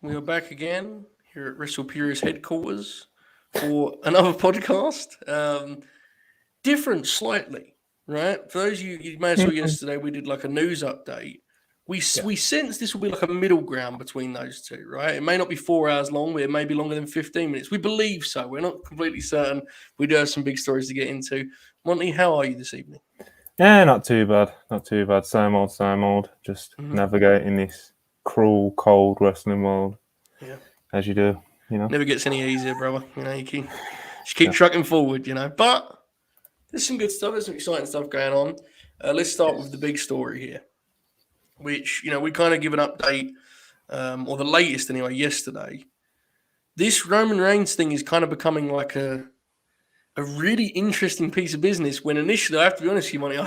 We are back again here at WrestlePurious headquarters for another podcast. Different slightly, right? For those of you may have saw yesterday, we did like a news update. We sense this will be like a middle ground between those two, right? It may not be 4 hours long, but it may be longer than 15 minutes. We believe so. We're not completely certain. We do have some big stories to get into. Monty, how are you this evening? Yeah, not too bad. Not too bad. Same old. Just navigating this cruel, cold wrestling world. Yeah. As you do, you know. Never gets any easier, brother. You know, you keep trucking forward, you know. But there's some good stuff. There's some exciting stuff going on. Let's start with the big story here, which, you know, we kind of give an update, or the latest anyway, yesterday. This Roman Reigns thing is kind of becoming like a really interesting piece of business when initially, I have to be honest with you, Monty,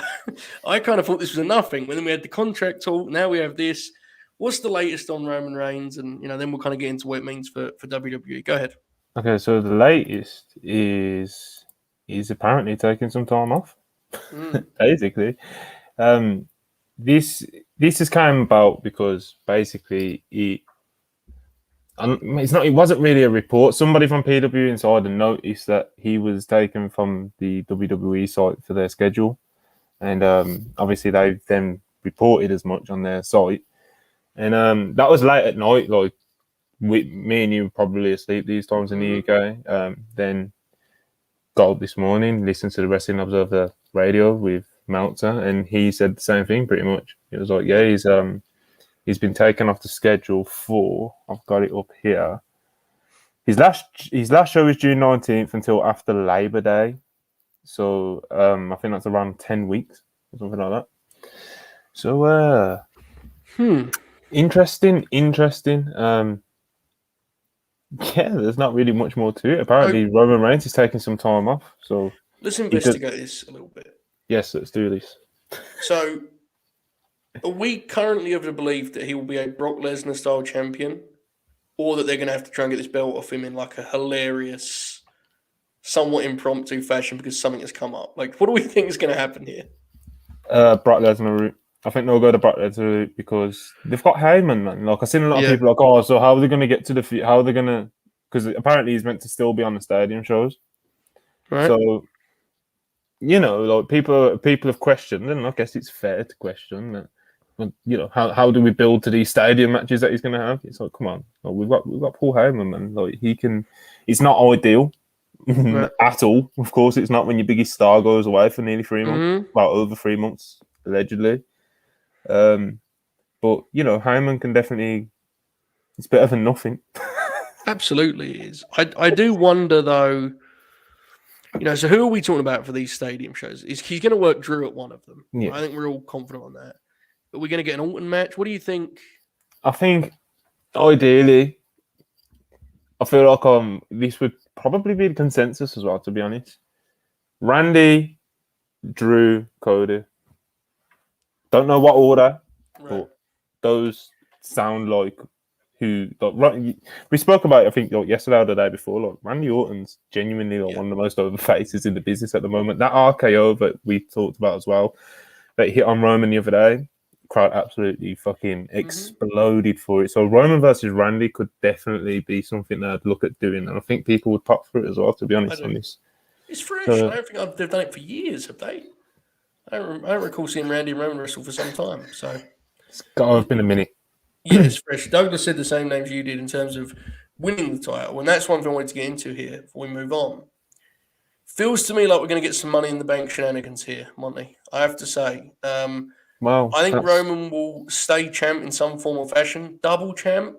I kind of thought this was a nothing. When then we had the contract talk, now we have this. What's the latest on Roman Reigns? And, you know, then we'll kind of get into what it means for WWE. Go ahead. Okay, so the latest is he's apparently taking some time off. Basically, this has come about because basically it wasn't really a report. Somebody from PW Insider noticed that he was taken from the WWE site for their schedule, and obviously they've then reported as much on their site. And that was late at night, like me and you were probably asleep these times in the UK. Then got up this morning, listened to the Wrestling Observer radio with Meltzer, and he said the same thing pretty much. It was like, yeah, he's been taken off the schedule for, I've got it up here. His last show is June 19th until after Labor Day. So I think that's around 10 weeks or something like that. So interesting. Yeah, there's not really much more to it. Apparently, Roman Reigns is taking some time off. So let's investigate this a little bit. Yes, let's do this. So, are we currently of the belief that he will be a Brock Lesnar style champion, or that they're going to have to try and get this belt off him in like a hilarious, somewhat impromptu fashion because something has come up? Like, what do we think is going to happen here? Brock Lesnar route. I think they'll go to Brock Lesnar route because they've got Heyman, man. Like, I've seen a lot of people like, oh, so how are they going to get to the... How are they going to... Because apparently he's meant to still be on the stadium shows. Right. So, you know, like people have questioned, and I guess it's fair to question that. You know, how do we build to these stadium matches that he's going to have? It's like, come on, like, we've got Paul Heyman, man. Like, he can. It's not ideal at all. Of course, it's not when your biggest star goes away for nearly 3 months, well, over 3 months allegedly. But you know, Heyman can definitely. It's better than nothing. Absolutely is. I do wonder though. You know, so who are we talking about for these stadium shows? He's going to work Drew at one of them. Yeah. I think we're all confident on that. Are we going to get an Orton match? What do you think? I think, ideally, I feel like this would probably be the consensus as well, to be honest. Randy, Drew, Cody. Don't know what order, but those sound like who... Like, we spoke about it, I think, like, yesterday or the day before. Like, Randy Orton's genuinely one of the most over faces in the business at the moment. That RKO that we talked about as well, that hit on Roman the other day, crowd absolutely fucking exploded for it. So Roman versus Randy could definitely be something that I'd look at doing, and I think people would pop for it as well, to be honest on this. It's fresh. I don't think they've done it for years, have they? I don't recall seeing Randy and Roman wrestle for some time. So it's got to have been a minute. Yeah, it's fresh. Douglas said the same names you did in terms of winning the title, and that's one thing I wanted to get into here before we move on. Feels to me like we're going to get some Money in the Bank shenanigans here, Monty. I have to say. Wow, I think Roman will stay champ in some form or fashion. Double champ.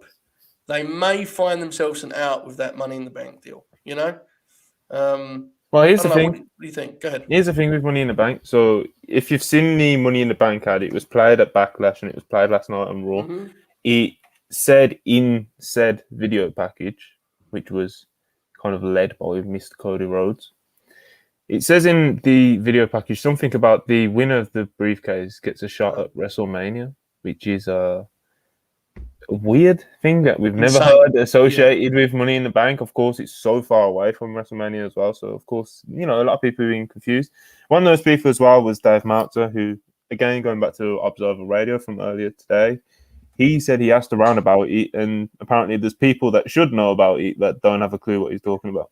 They may find themselves an out with that Money in the Bank deal, you know? Well, here's the thing. What do you think? Go ahead. Here's the thing with Money in the Bank. So if you've seen the Money in the Bank ad, it was played at Backlash and it was played last night on Raw. It said in said video package, which was kind of led by Mr. Cody Rhodes, it says in the video package something about the winner of the briefcase gets a shot at WrestleMania, which is a weird thing that we've never heard associated with Money in the Bank. Of course, it's so far away from WrestleMania as well. So, of course, you know, a lot of people are being confused. One of those people as well was Dave Meltzer, who, again, going back to Observer Radio from earlier today, he said he asked around about it, and apparently there's people that should know about it that don't have a clue what he's talking about.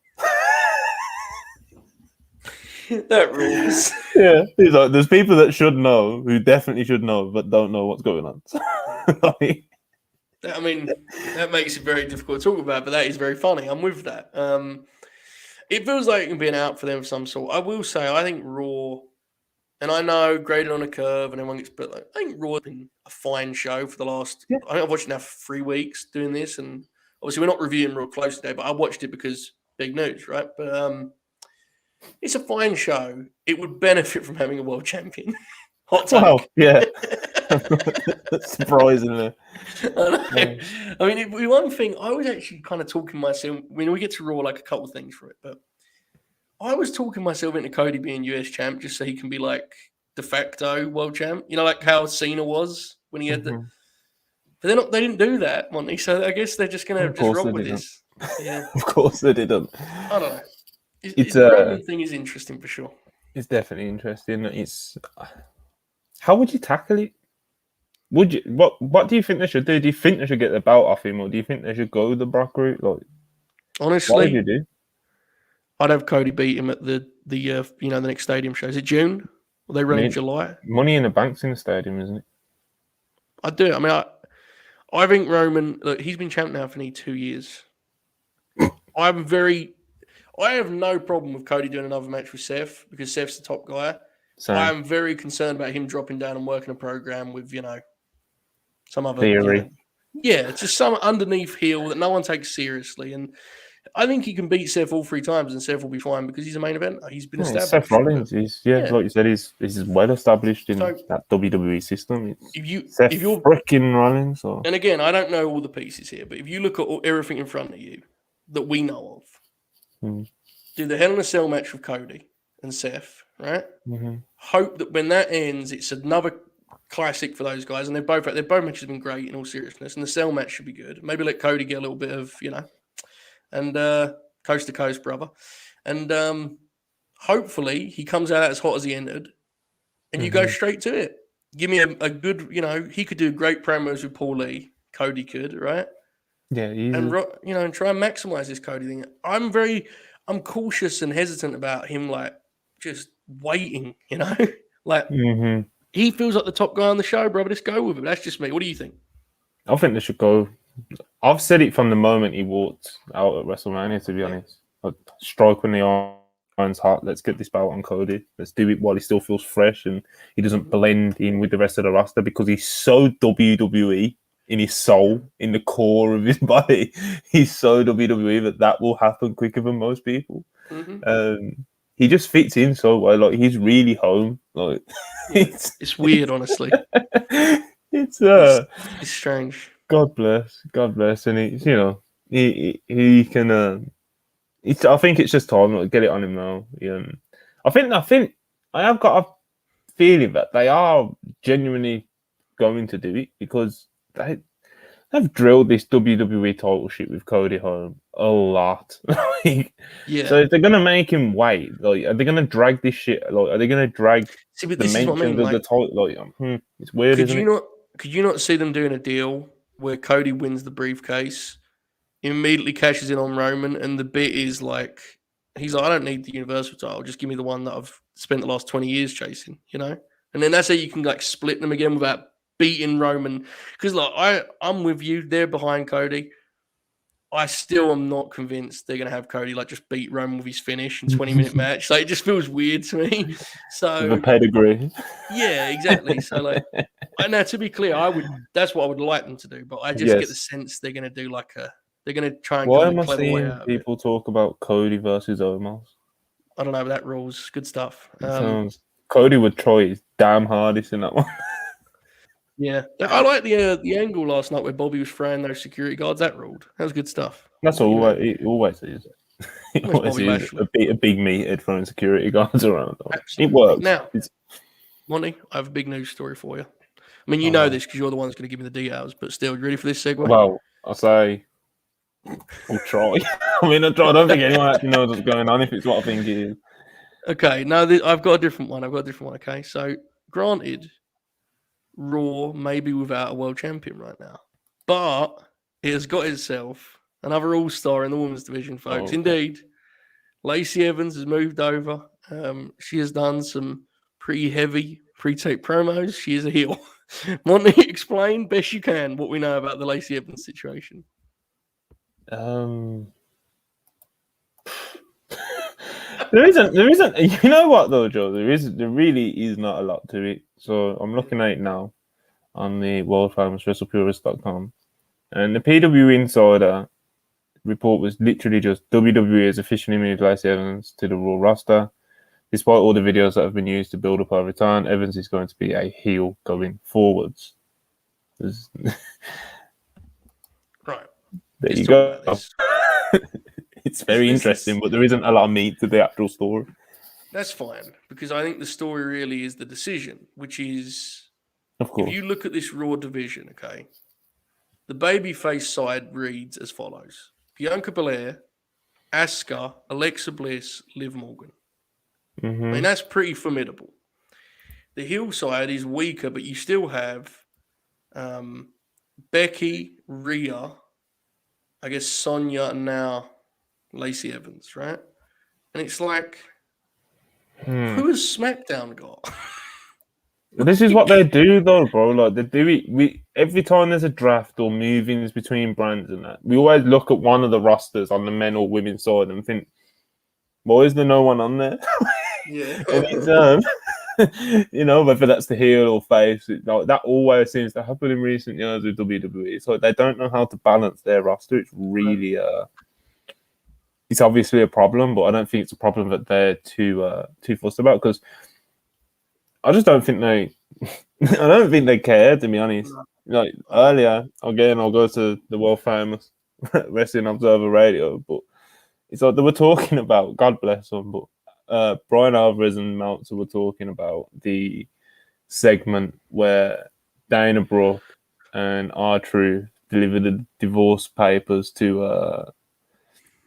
That rules. Yeah, he's like, there's people that should know, who definitely should know, but don't know what's going on. Like, I mean, that makes it very difficult to talk about, but that is very funny. I'm with that. It feels like it can be an out for them of some sort. I will say, I think Raw, and I know graded on a curve, and everyone gets, but like, I think Raw has been a fine show for the last. Yeah. I think I've watched it now for 3 weeks doing this, and obviously we're not reviewing Raw close today, but I watched it because big news, right? But it's a fine show. It would benefit from having a world champion. Hot take. wow, yeah. Surprisingly. I mean, it'd be one thing. I was actually kind of talking myself. When we get to Raw, like a couple of things for it, but I was talking myself into Cody being US champ just so he can be like de facto world champ. You know, like how Cena was when he had the. But they didn't do that, Monty. So I guess they're just gonna just roll with this. Yeah, of course they didn't. I don't know. The Roman thing is interesting for sure. It's definitely interesting. It's how would you tackle it? Would you what do you think they should do? Do you think they should get the belt off him, or do you think they should go the Brock route? Like, honestly, what would you do? I'd have Cody beat him at the next stadium show. Is it June? Or they run in July? Money in the Bank's in the stadium, isn't it? I do. I mean, I think Roman. Look, he's been champ now for 2 years. I have no problem with Cody doing another match with Seth because Seth's the top guy. Same. I am very concerned about him dropping down and working a program with some other theory. Yeah, it's just some underneath heel that no one takes seriously. And I think he can beat Seth all 3 times and Seth will be fine because he's a main eventer. He's been established. Seth Rollins, like you said, he's well established in that WWE system. If you're freaking Rollins. And again, I don't know all the pieces here, but if you look at everything in front of you that we know of, do the Hell in a Cell match with Cody and Seth, right? Mm-hmm. Hope that when that ends, it's another classic for those guys, and their both matches have been great in all seriousness, and the Cell match should be good. Maybe let Cody get a little bit of and coast to coast, brother, and hopefully he comes out as hot as he entered, and you go straight to it. Give me a good, he could do great promos with Paul Lee. Cody could, right? Yeah, and and try and maximize this Cody thing. I'm cautious and hesitant about him, like just waiting, like he feels like the top guy on the show, bro. But just go with it. That's just me. What do you think? I think they should go. I've said it from the moment he walked out at WrestleMania. To be honest, like, strike when the iron's hot. Let's get this belt on Cody. Let's do it while he still feels fresh and he doesn't blend in with the rest of the roster because he's so WWE. In his soul, in the core of his body, he's so WWE that will happen quicker than most people. He just fits in so well. Like he's really home. Like it's weird, honestly. It's strange. God bless, and he's he can. I think it's just time to get it on him now. I think I have got a feeling that they are genuinely going to do it because. They've drilled this WWE title shit with Cody home a lot. So if they're gonna make him wait, like, are they gonna drag this shit? Like, are they gonna drag the mentions of the title? Like, it's weird. Could you not see them doing a deal where Cody wins the briefcase, immediately cashes in on Roman, and the bit is like he's like, I don't need the Universal title, just give me the one that I've spent the last 20 years chasing, and then that's how you can like split them again without beating Roman, because I'm with you. They're behind Cody. I still am not convinced they're going to have Cody like just beat Roman with his finish in 20-minute match. Like it just feels weird to me. So the pedigree. Yeah, exactly. So now to be clear, that's what I would like them to do, but I just get the sense they're going to do they're going to try and. Why am I seeing people talk about Cody versus Omos? I don't know, but that rules. Good stuff. Cody would try his damn hardest in that one. Yeah, I like the angle last night where Bobby was throwing those security guards. That ruled. That was good stuff. That's all. It always is. It always is a big meathead throwing security guards around. Absolutely. It works. Now, Monty, I have a big news story for you. I mean, you know this because you're the one that's going to give me the details. But still, you ready for this segue? Well, I'll say I'll try. I mean, I'll try. I don't think anyone actually knows what's going on if it's what I think it is. Okay, no, I've got a different one. Okay, so granted. Raw may be without a world champion right now, but it has got itself another all-star in the women's division, folks. okay. Indeed, Lacey Evans has moved over. She has done some pretty heavy pre-tape promos. She is a heel. Want to explain best you can what we know about the Lacey Evans situation? There isn't. You know what though, Joe? There really is not a lot to it. So I'm looking at it now on the world famous WrestlePurist.com, and the PW Insider report was literally just WWE has officially moved Lacey Evans to the Raw roster. Despite all the videos that have been used to build up her return, Evans is going to be a heel going forwards. Right. There Let's you talk about go. this. It's very interesting, but there isn't a lot of meat to the actual story. That's fine, because I think the story really is the decision, which is, Of course, if you look at this Raw division, okay, the babyface side reads as follows: Bianca Belair, Asuka, Alexa Bliss, Liv Morgan. I mean, that's pretty formidable. The heel side is weaker, but you still have Becky, Rhea, I guess Sonya, and now Lacey Evans, right? And it's like, who has SmackDown got? This is what they do, though, bro. Like they do it. Every time there's a draft or movings between brands and that, we always look at one of the rosters on the men or women's side and think, why is there no one on there? Yeah, and it's whether that's the heel or face, that always seems to happen in recent years with WWE. So they don't know how to balance their roster. It's really it's obviously a problem, but I don't think it's a problem that they're too fussed about, because I just don't think I don't think they care, to be honest. Like earlier, again, I'll go to the world famous Wrestling Observer Radio, but it's like they were talking about, God bless them, but Brian Alvarez and Meltzer were talking about the segment where Dana Brooke and R-Truth delivered the divorce papers to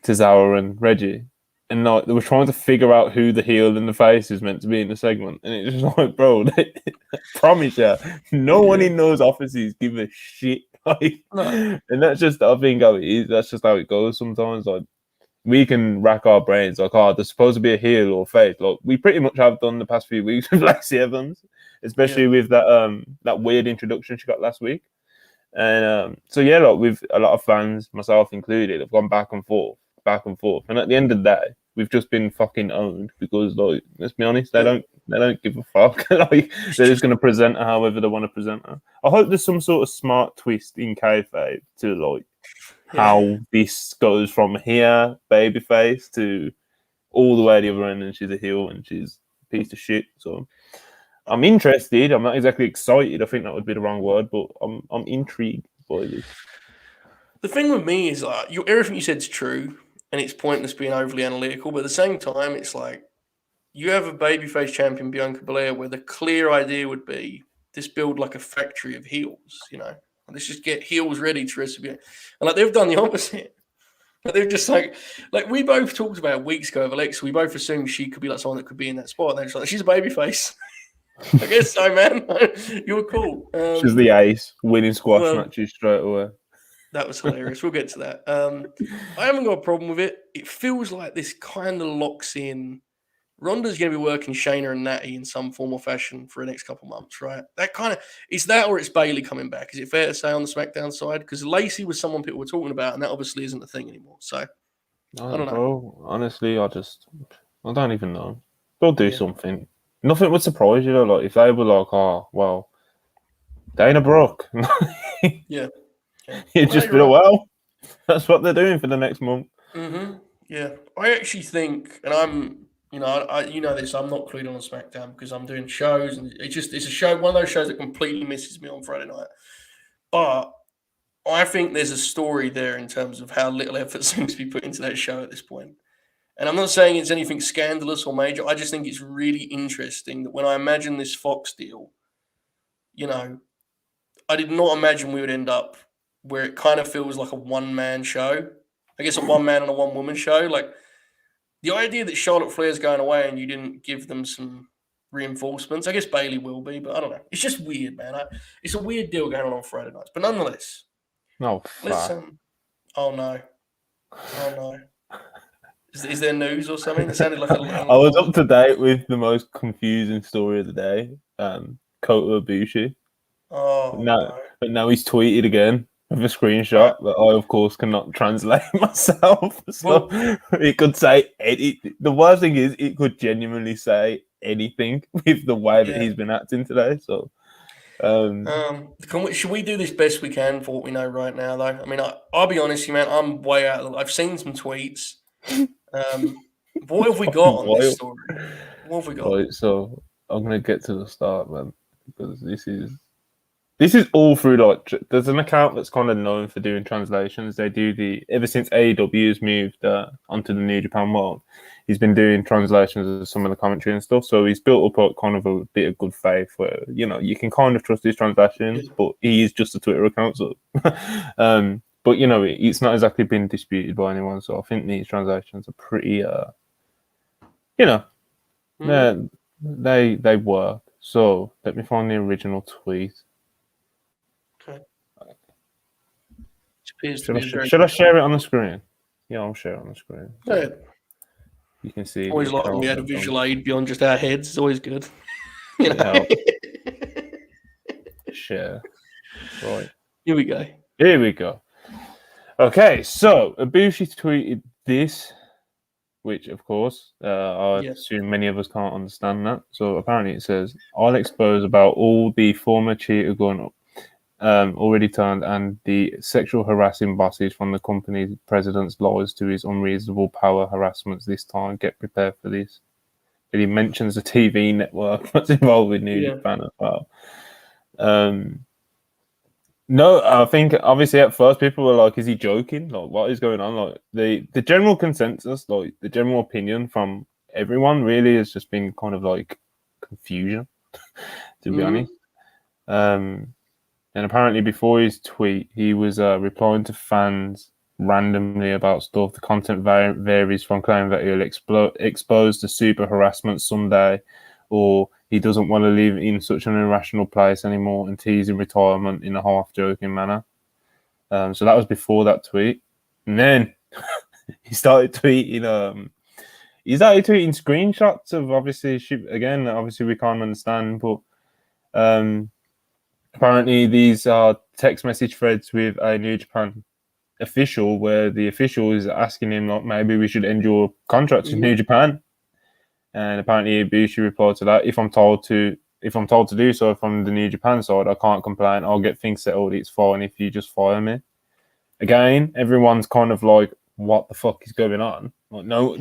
Zara and Reggie. And like they were trying to figure out who the heel and the face is meant to be in the segment. And it's just like, bro, I promise you, no one in those offices give a shit. Like, and that's just, I think, how it is. That's just how it goes sometimes. Like, we can rack our brains, like, there's supposed to be a heel or face. Like, we pretty much have done the past few weeks with Lacey Evans, especially with that weird introduction she got last week. And so, yeah, like, with a lot of fans, myself included, have gone back and forth. And at the end of the day, we've just been fucking owned because, like, let's be honest, they don't give a fuck. Like, they're just going to present her however they want to present her. I hope there's some sort of smart twist in kayfabe to, like, how this goes from here, babyface, to all the way the other end, and she's a heel and she's a piece of shit. So I'm interested. I'm not exactly excited. I think that would be the wrong word, but I'm intrigued by this. The thing with me is, like, everything you said is true, and it's pointless being overly analytical. But at the same time, it's like you have a babyface champion, Bianca Belair, where the clear idea would be this build like a factory of heels. Let's just get heels ready to wrestle. And like they've done the opposite. Like they've just like we both talked about weeks ago of Alexa. We both assumed she could be like someone that could be in that spot. And they're just like, she's a babyface. I guess so, man. You were cool. She's the ace, winning squash matches straight away. That was hilarious. We'll get to that. I haven't got a problem with it. It feels like this kind of locks in. Ronda's going to be working Shayna and Natty in some form or fashion for the next couple of months, right? That kind of it's that, or it's Bayley coming back. Is it fair to say on the SmackDown side? Because Lacey was someone people were talking about, and that obviously isn't a thing anymore. So I don't know. Bro, honestly, I don't even know. They'll do something. Nothing would surprise you though. Like if they were like, oh well, Dana Brooke. Yeah. You'd just be like, well, that's what they're doing for the next month. Mm-hmm. Yeah. I actually think, and I'm, this, I'm not clued on SmackDown because I'm doing shows, and it's a show, one of those shows that completely misses me on Friday night. But I think there's a story there in terms of how little effort seems to be put into that show at this point. And I'm not saying it's anything scandalous or major. I just think it's really interesting that when I imagine this Fox deal, I did not imagine we would end up where it kind of feels like a one-man show. I guess a one-man and a one-woman show. Like, the idea that Charlotte Flair's going away and you didn't give them some reinforcements. I guess Bailey will be, but I don't know. It's just weird, man. It's a weird deal going on Friday nights. But nonetheless, Oh, let's fuck. oh no. Oh no. Is there news or something? That sounded like a I was up to date with the most confusing story of the day. Kota Ibushi. Oh no. But now he's tweeted again with a screenshot that I, of course, cannot translate myself. So it could say the worst thing is it could genuinely say anything with the way that he's been acting today. So, should we do this best we can for what we know right now, though? I mean, I'll be honest, man. I'm way out. I've seen some tweets. What have we got on this story? What have we got? Right, so I'm gonna get to the start, man, because this is all through like there's an account that's kind of known for doing translations. They do ever since AEW has moved onto the New Japan world, he's been doing translations of some of the commentary and stuff. So he's built up kind of a bit of good faith where you can kind of trust his translations, but he is just a Twitter account. So, but it's not exactly been disputed by anyone. So I think these translations are pretty, they work. So let me find the original tweet. Should I share it on the screen? Yeah, I'll share it on the screen. So you can see. Always like when we had a visual aid beyond just our heads. It's always good. Share. Right. Here we go. Here we go. Okay, so Ibushi tweeted this, which, of course, I assume many of us can't understand that. So apparently it says, I'll expose about all the former cheater going up. Already turned and the sexual harassing bosses from the company's president's lies to his unreasonable power harassments this time. Get prepared for this. And he mentions the TV network that's involved with New Japan as well. No, I think obviously at first people were like, is he joking? Like, what is going on? Like the general consensus, like the general opinion from everyone really has just been kind of like confusion, to be honest. And apparently before his tweet, he was replying to fans randomly about stuff. The content varies from claiming that he'll expose the super harassment someday, or he doesn't want to live in such an irrational place anymore and teasing retirement in a half-joking manner. So that was before that tweet. And then he started tweeting screenshots of obviously we can't understand, but apparently these are text message threads with a New Japan official where the official is asking him like, maybe we should end your contract with New Japan. And apparently Ibushi replied to that, if I'm told to do so from the New Japan side, I can't complain. I'll get things settled. It's fine if you just fire me. Again, everyone's kind of like, what the fuck is going on? Like, no.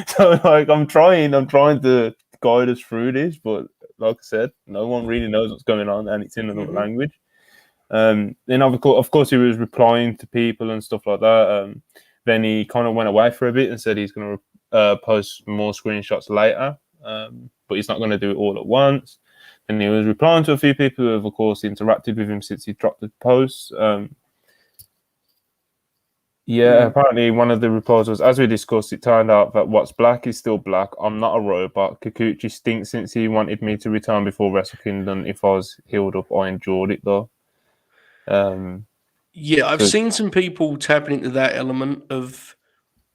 So like I'm trying to guide us through this, but like I said, no one really knows what's going on, and it's in another language. Then of course he was replying to people and stuff like that. Then he kind of went away for a bit and said he's going to post more screenshots later, but he's not going to do it all at once. And he was replying to a few people who have, of course, interacted with him since he dropped the post. Apparently one of the replies was, as we discussed, it turned out that what's black is still black. I'm not a robot. Kikuchi stinks since he wanted me to return before Wrestle Kingdom. If I was healed up, I enjoyed it, though. I've seen some people tapping into that element of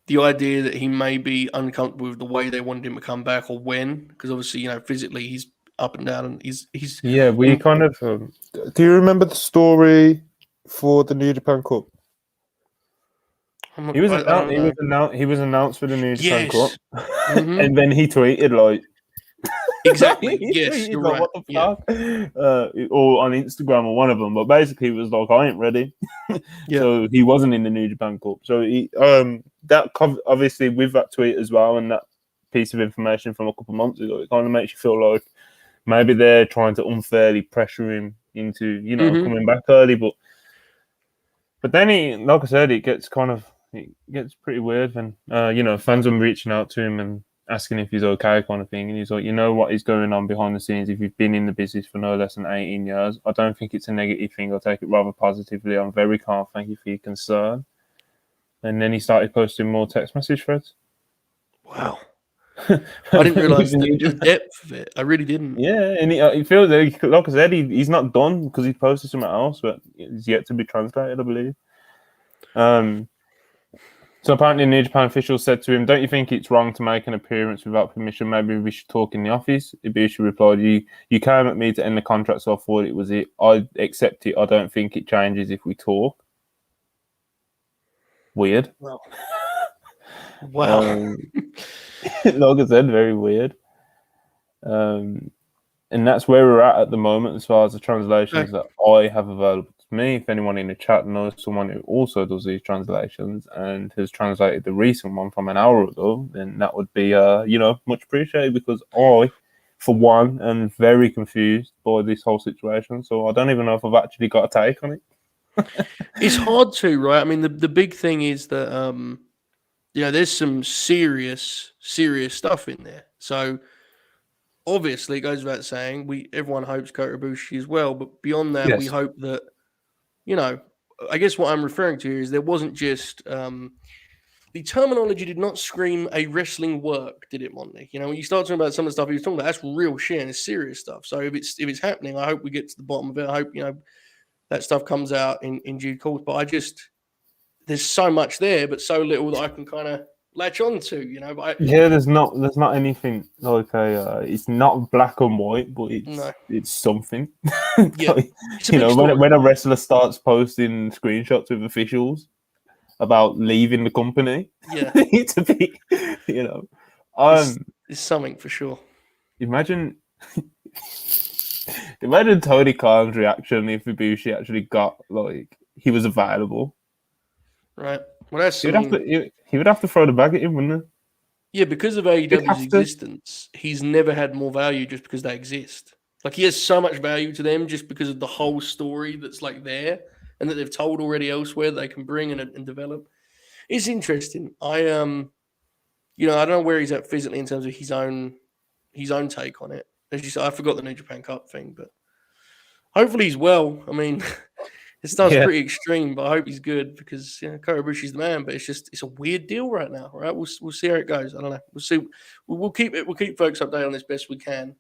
the idea that he may be uncomfortable with the way they wanted him to come back or when, because obviously, physically he's up and down and he's we kind of... do you remember the story for the New Japan Cup? He was announced for the New Japan Cup, and then he tweeted like, exactly, yes, you're like, right. What the fuck? Or on Instagram or one of them, but basically it was like, I ain't ready. So he wasn't in the New Japan Cup. So he that obviously with that tweet as well and that piece of information from a couple of months ago, it kind of makes you feel like maybe they're trying to unfairly pressure him into coming back early, but then like I said, it gets pretty weird when fans are reaching out to him and asking if he's okay, kind of thing, and he's like, what is going on behind the scenes. If you've been in the business for no less than 18 years, I don't think it's a negative thing. I'll take it rather positively. I'm very calm. Thank you for your concern. And then he started posting more text message threads. Wow. I didn't realize the depth of it. I really didn't. Yeah, and he feels like I said, he's not done because he posted something else, but it's yet to be translated, I believe. So apparently, New Japan officials said to him, "Don't you think it's wrong to make an appearance without permission? Maybe we should talk in the office." Ibushi replied, "You came at me to end the contract, so I thought it was it. I accept it. I don't think it changes if we talk." Weird. Wow. Like I said, very weird. And that's where we're at the moment as far as the translations that I have available to me. If anyone in the chat knows someone who also does these translations and has translated the recent one from an hour ago, then that would be, much appreciated, because I, for one, am very confused by this whole situation. So I don't even know if I've actually got a take on it. It's hard to, right? I mean, the big thing is that, there's some serious stuff in there. So obviously, it goes without saying, everyone hopes Kota Ibushi as well. But beyond that, we hope that, I guess what I'm referring to here is there wasn't just the terminology did not scream a wrestling work, did it, Monty? When you start talking about some of the stuff he was talking about, that's real shit and it's serious stuff. So if it's happening, I hope we get to the bottom of it. I hope that stuff comes out in due course. But there's so much there, but so little that I can kind of latch on to, But there's not anything like it's not black and white, but it's something. Yeah, when a wrestler starts posting screenshots with officials about leaving the company, it's a bit, it's something for sure. Imagine Tony Khan's reaction if Ibushi actually got he was available. Right. Well, that's he would have to throw the bag at him, wouldn't he? Yeah, because of AEW's existence, he's never had more value just because they exist. Like, he has so much value to them just because of the whole story that's there and that they've told already elsewhere that they can bring and develop. It's interesting. I don't know where he's at physically in terms of his own take on it. As you said, I forgot the New Japan Cup thing, but hopefully he's well. I mean, it sounds pretty extreme, but I hope he's good because Kota Ibushi's the man. But it's a weird deal right now. Right, we'll see how it goes. I don't know. We'll see. We'll keep folks updated on this best we can.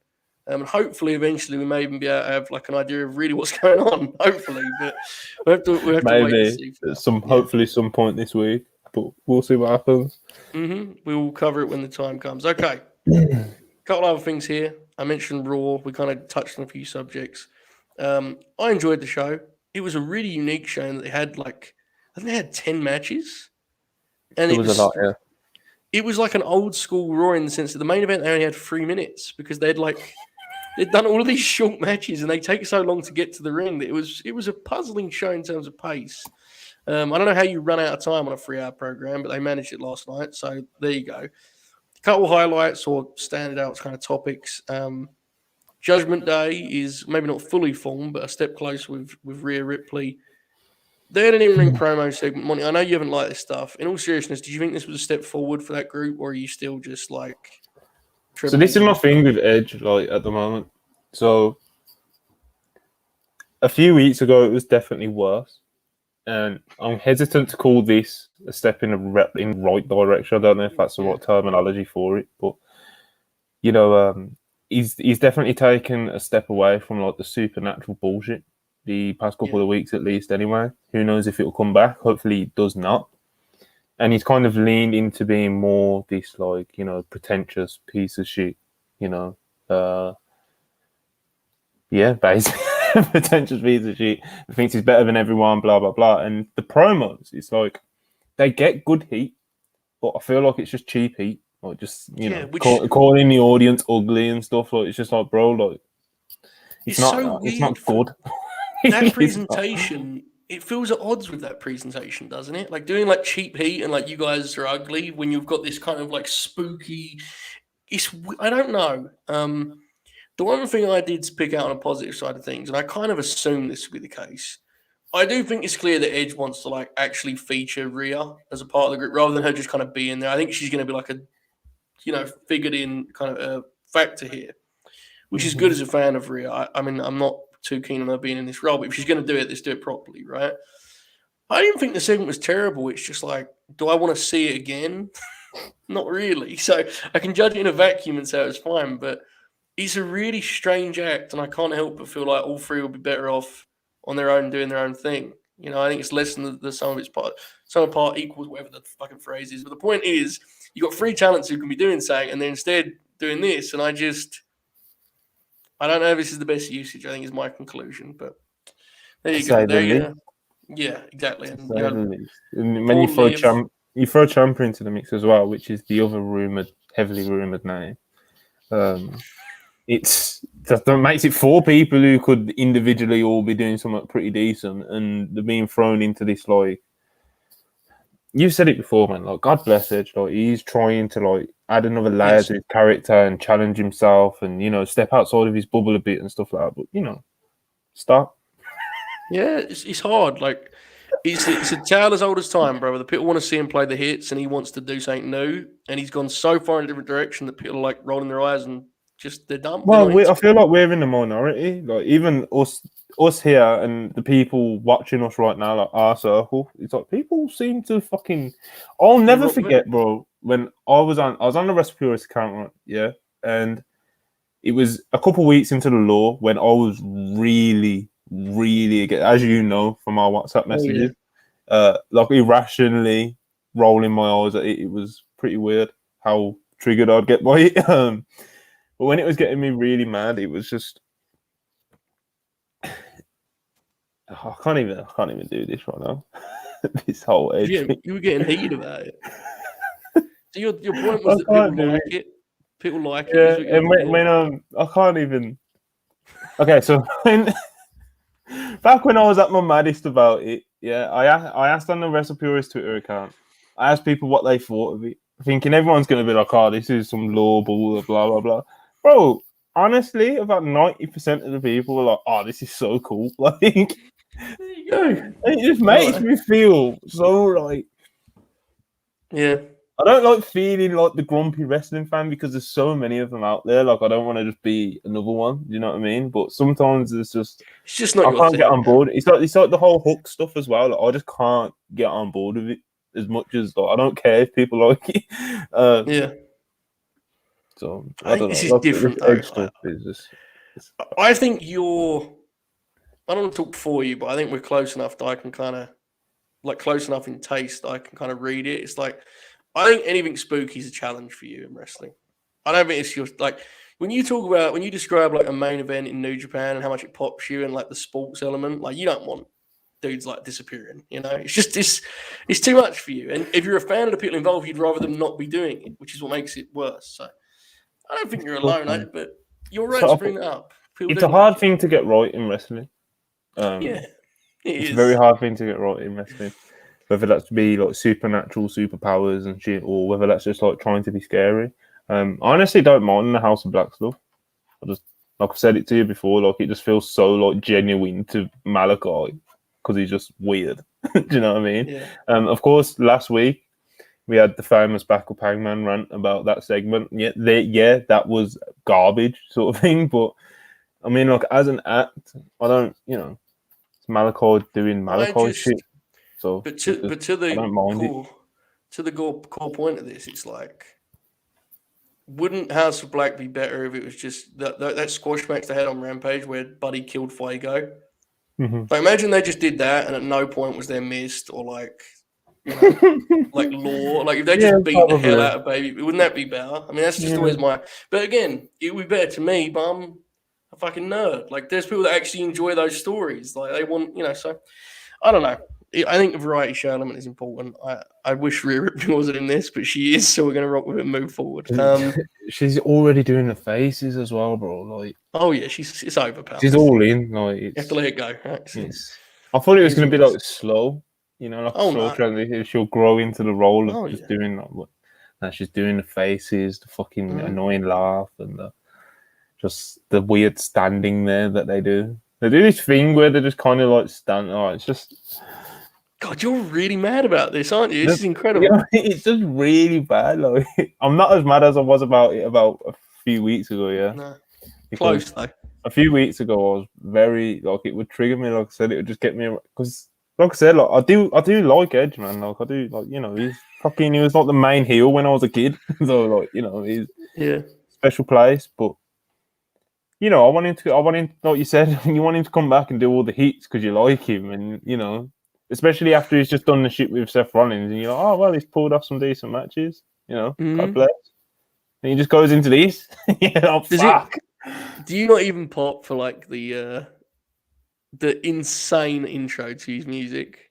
And hopefully, eventually, we may even be able to have an idea of really what's going on. Hopefully, but we have to wait and see. Hopefully, some point this week, but we'll see what happens. Mm-hmm. We will cover it when the time comes. Okay. Couple other things here. I mentioned Raw. We kind of touched on a few subjects. I enjoyed the show. It was a really unique show in that they had I think they had 10 matches. And it was a lot, yeah. It was like an old school Raw in the sense that the main event they only had 3 minutes because they'd done all of these short matches and they take so long to get to the ring that it was a puzzling show in terms of pace. I don't know how you run out of time on a 3-hour program, but they managed it last night. So there you go. A couple of highlights or standard out kind of topics. Judgment Day is maybe not fully formed, but a step close with Rhea Ripley. They had an in-ring promo segment. Monty, I know you haven't liked this stuff. In all seriousness, did you think this was a step forward for that group, or are you still just So this is my thing with Edge, at the moment. So a few weeks ago, it was definitely worse, and I'm hesitant to call this a step in the right direction. I don't know if that's the right terminology for it, but he's definitely taken a step away from the supernatural bullshit the past couple of weeks at least. Anyway, who knows if it'll come back? Hopefully, it does not. And he's kind of leaned into being more this pretentious piece of shit. Basically pretentious piece of shit. He thinks he's better than everyone. Blah blah blah. And the promos, it's they get good heat, but I feel like it's just cheap heat. Calling the audience ugly and stuff. It's just bro, it's not good. That presentation, it feels at odds with that presentation, doesn't it? Doing cheap heat and you guys are ugly when you've got this kind of spooky. I don't know. The one thing I did pick out on a positive side of things, and I kind of assumed this would be the case. I do think it's clear that Edge wants to actually feature Rhea as a part of the group rather than her just kind of being there. I think she's going to be a figured in kind of a factor here, which is good as a fan of Rhea. I mean, I'm not too keen on her being in this role, but if she's going to do it, let's do it properly, right? I didn't think the segment was terrible. It's just do I want to see it again? Not really. So I can judge it in a vacuum and say it was fine, but it's a really strange act, and I can't help but feel like all three would be better off on their own doing their own thing. I think it's less than the sum of its part. Sum of part equals whatever the fucking phrase is. But the point is, you got three talents who can be doing something, and they're instead doing this. And I don't know if this is the best usage. I think is my conclusion. But there you go. There you go. Yeah, exactly. And, and when you throw Ciampa into the mix as well, which is the other heavily rumored name. That makes it four people who could individually all be doing something pretty decent, and they're being thrown into this, like, you've said it before, man. Like, God bless Edge, like, he's trying to like add another layer to his character and challenge himself, and step outside of his bubble a bit and stuff like that. But stop. Yeah, it's hard. Like, it's a tale as old as time, brother. The people want to see him play the hits, and he wants to do something new, and he's gone so far in a different direction that people are like rolling their eyes and just they're done. Well, I feel like we're in the minority. Like, even us here and the people watching us right now, like our circle, it's like people seem to fucking. I'll never forget, bro. When I was on the Respiratory account, right? Yeah, and it was a couple of weeks into the law when I was really, as you know from our WhatsApp messages, like irrationally rolling my eyes at it. It was pretty weird how triggered I'd get by it. But when it was getting me really mad, it was just I can't even do this right now. This whole edge. You were getting heated about it. So your point was that people like it. People like it. Yeah, and when I can't even. Okay, so back when I was at my maddest about it, I asked on the WrestlePurist Twitter account. I asked people what they thought of it, thinking everyone's going to be like, "Oh, this is some law blah blah blah." Bro, honestly, about 90% of the people were like, "Oh, this is so cool!" Like, there you go. It just makes me feel so like, yeah. I don't like feeling like the grumpy wrestling fan because there's so many of them out there. Like, I don't want to just be another one. You know what I mean? But sometimes it's just not. I can't get on board. It's like the whole Hook stuff as well. Like, I just can't get on board with it as much as I don't care if people like it. Yeah. So I think this is different. I think you're. I don't want to talk for you, but I think we're close enough that I can kind of, close enough in taste that I can kind of read it. It's like, I think anything spooky is a challenge for you in wrestling. I don't think it's your when you describe like a main event in New Japan and how much it pops you and like the sports element, like you don't want dudes like disappearing. It's just it's too much for you. And if you're a fan of the people involved, you'd rather them not be doing it, which is what makes it worse. So I don't think you're alone, but you're right to bring that up. It's a hard thing to get right in wrestling. It's a very hard thing to get right in wrestling. Whether that's to be like supernatural superpowers and shit, or whether that's just like trying to be scary. I honestly don't mind the House of Black stuff. I just, like I've said it to you before, like it just feels so like genuine to Malachi because he's just weird. Do you know what I mean? Yeah. Of course, last week we had the famous Backup Hangman rant about that segment. Yeah, that was garbage sort of thing. But I mean, like as an act, I don't, it's Malachi doing Malachi shit. So, but to the core point of this, it's like, wouldn't House of Black be better if it was just that squash match they had on Rampage where Buddy killed Fuego? Mm-hmm. Like, imagine they just did that, and at no point was there missed or like law. Like if they just beat the hell out of Baby, wouldn't that be better? I mean, that's just always my. But again, it would be better to me, but I'm a fucking nerd. Like, there's people that actually enjoy those stories. Like they want, So I don't know. I think the variety show element is important. I wish Rhea Ripley wasn't in this, but she is, so we're going to rock with it and move forward. She's already doing the faces as well, bro. Like, oh yeah, it's over, pal. She's all in. Like, you have to let it go. Right? I thought it was going to be like slow, like slow transition. She'll grow into the role of just doing like she's doing the faces, the fucking annoying laugh, and just the weird standing there that they do. They do this thing where they just kind of like stand. Oh, it's just. God, you're really mad about this, aren't you? This is incredible. It's just really bad. Like, I'm not as mad as I was about it about a few weeks ago. Yeah, no. Close though. A few weeks ago, I was very like it would trigger me. Like I said, it would just get me because like I said, like I do like Edge, man. Like I do, like he was like the main heel when I was a kid. So like he's special place. But I want him to, like you said, you want him to come back and do all the hits because you like him, and especially after he's just done the shit with Seth Rollins, and you're like, oh well, he's pulled off some decent matches. God bless. And he just goes into this. Fuck. Do you not even pop for like the insane intro to his music,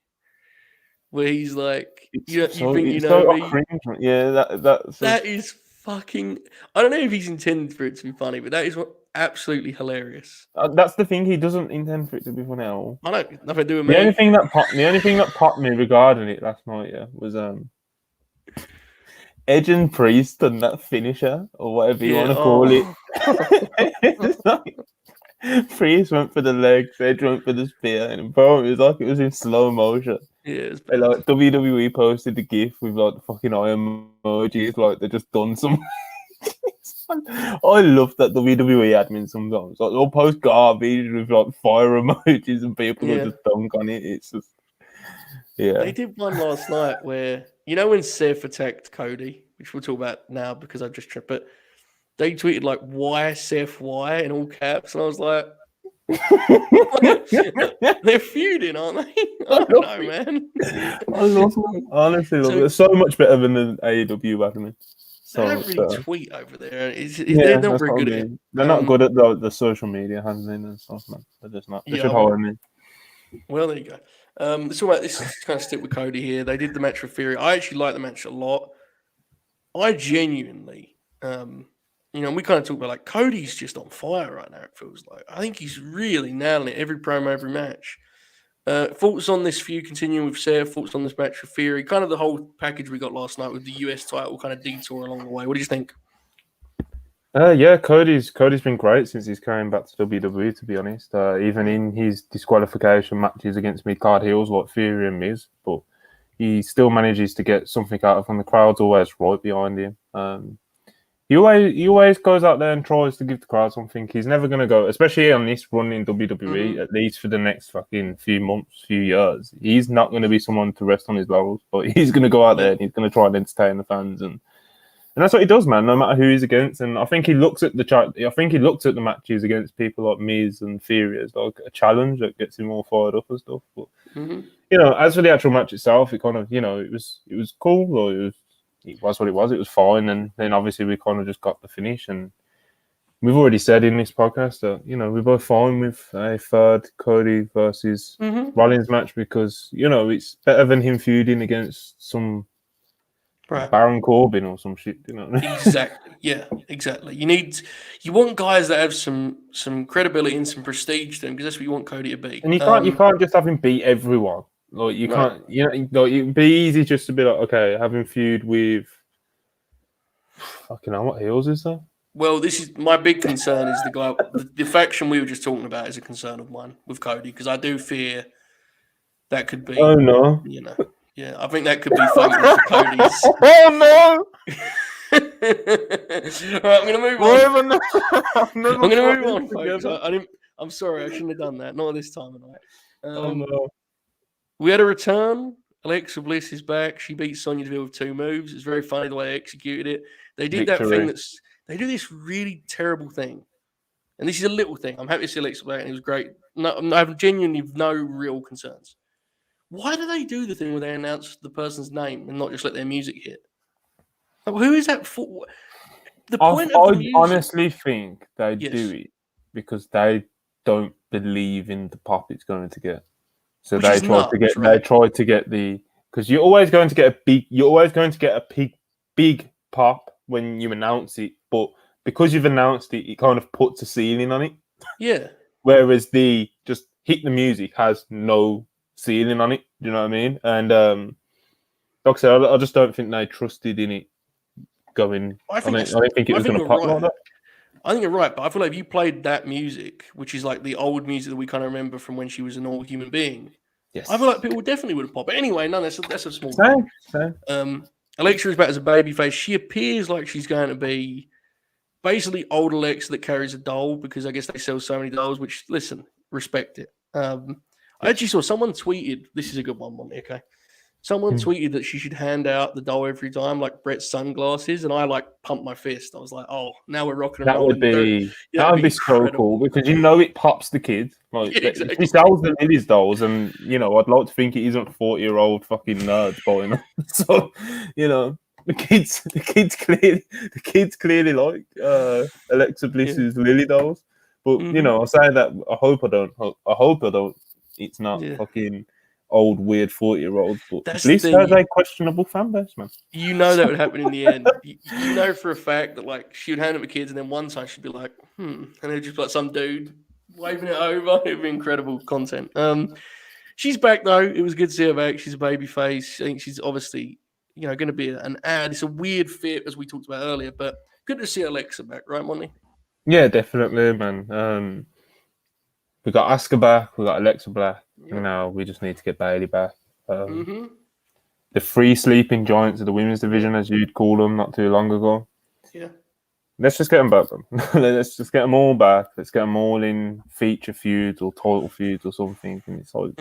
where he's like, you think you know me? Cringe. Yeah, that is fucking. I don't know if he's intended for it to be funny, but that is absolutely hilarious. That's the thing. He doesn't intend for it to be funny at all. I don't nothing to do with me. The only thing that popped me regarding it last night, was Edge and Priest and that finisher or whatever you want to call it. It's like, Priest went for the legs, Edge went for the spear, and bro, it was in slow motion. Yeah, like WWE posted the GIF with like the fucking eye emojis, like they just done some. I love that WWE admin sometimes. Like they'll post garbage with like fire emojis and people will just dunk on it. It's just They did one last night where when Seth attacked Cody, which we'll talk about now because I've just tripped, but they tweeted like "Why Seth? Why?" in all caps, and I was like, they're feuding, aren't they? I don't know, man. I love them. Honestly, it's so much better than the AEW admin. They don't really tweet over there. They're not very good at it. They're not good at the social media handling and stuff, man. They're just not. They should hire me. Well, there you go. Let's talk about this. Kind of stick with Cody here. They did the match with Fury. I actually like the match a lot. I genuinely, we kind of talk about like Cody's just on fire right now. It feels like I think he's really nailing it every promo, every match. Thoughts on this feud continuing with Seth? Thoughts on this match with Fury? Kind of the whole package we got last night with the US title kind of detour along the way. What do you think? Cody's been great since he's came back to WWE, to be honest. Even in his disqualification matches against mid-card heels like Fury and Miz, but he still manages to get something out of them. The crowd's always right behind him. He always goes out there and tries to give the crowd something. He's never going to go, especially on this run in WWE, at least for the next fucking few months, few years. He's not going to be someone to rest on his laurels, but he's going to go out there and he's going to try and entertain the fans, and that's what he does, man. No matter who he's against, and I think he looks at the matches against people like Miz and Fury as like a challenge that gets him all fired up and stuff. But as for the actual match itself, it kind of it was cool, or it was what it was. It was fine, and then obviously we kind of just got the finish, and we've already said in this podcast that we're both fine with a third Cody versus Rollins match because it's better than him feuding against some Baron Corbin or some shit. Exactly. Yeah, exactly. You want guys that have some credibility and some prestige to them because that's what you want Cody to be. And you can't just have him beat everyone. Like you can't, it'd be easy just to be like, okay, having feud with fucking hell, what heels is there? Well, this is my big concern is the faction we were just talking about is a concern of mine with Cody because I do fear that could be. Oh no! Yeah, I think that could be fatal for Cody's. Oh no! All right, I'm gonna move on. I'm gonna move on, folks. I'm sorry, I shouldn't have done that. Not this time of night. Oh no! We had a return. Alexa Bliss is back. She beat Sonya Deville with 2 moves. It's very funny the way they executed it. They did that thing they do this really terrible thing. And this is a little thing. I'm happy to see Alexa back, and it was great. No, I have genuinely no real concerns. Why do they do the thing where they announce the person's name and not just let their music hit? Like, who is that for? The point of the music, I honestly think they do it because they don't believe in the pop it's going to get. So they try to get the because you're always going to get a big pop when you announce it, but because you've announced it, it kind of puts a ceiling on it. Yeah. Whereas the just hit the music has no ceiling on it. Do you know what I mean? And like I said, I just don't think they trusted in it going. I don't think it was going to pop like that. I think you're right, but I feel like if you played that music, which is like the old music that we kind of remember from when she was a normal human being, I feel like people definitely would have popped. But anyway, no, that's a small thing. Alexa is back as a babyface. She appears like she's going to be basically old Alexa that carries a doll because I guess they sell so many dolls, which, listen, respect it. I actually saw someone tweeted. This is a good one, Monty. Okay, someone tweeted that she should hand out the doll every time, like Brett's sunglasses, and I like pumped my fist. I was like, "Oh, now we're rocking and That would rolling." be Yeah, that that'd would be so incredible. cool because it pops the kid. Like Yeah, she exactly. sells the Lily's dolls, and I'd like to think it isn't 40-year-old fucking nerds buying them. So the kids clearly like Alexa Bliss's Lily dolls. But I say that I hope I don't. It's not fucking old weird 40-year-olds. But That's Bliss the thing. has a questionable fan base, man. You know that would happen in the end. You know for a fact that like she would hand it to kids, and then one time she'd be like, and it'd just be like some dude waving it over. It'd be incredible content. She's back though. It was good to see her back. She's a baby face. I think she's obviously going to be an ad. It's a weird fit as we talked about earlier, but good to see Alexa back, right, Monty? Yeah, definitely, man. We got Asuka back. We got Alexa back. Yep. Now we just need to get Bailey back. The three sleeping giants of the women's division, as you'd call them, not too long ago. Yeah. Let's just get them back. Let's just get them all back. Let's get them all in feature feuds or title feuds or something. And it's like,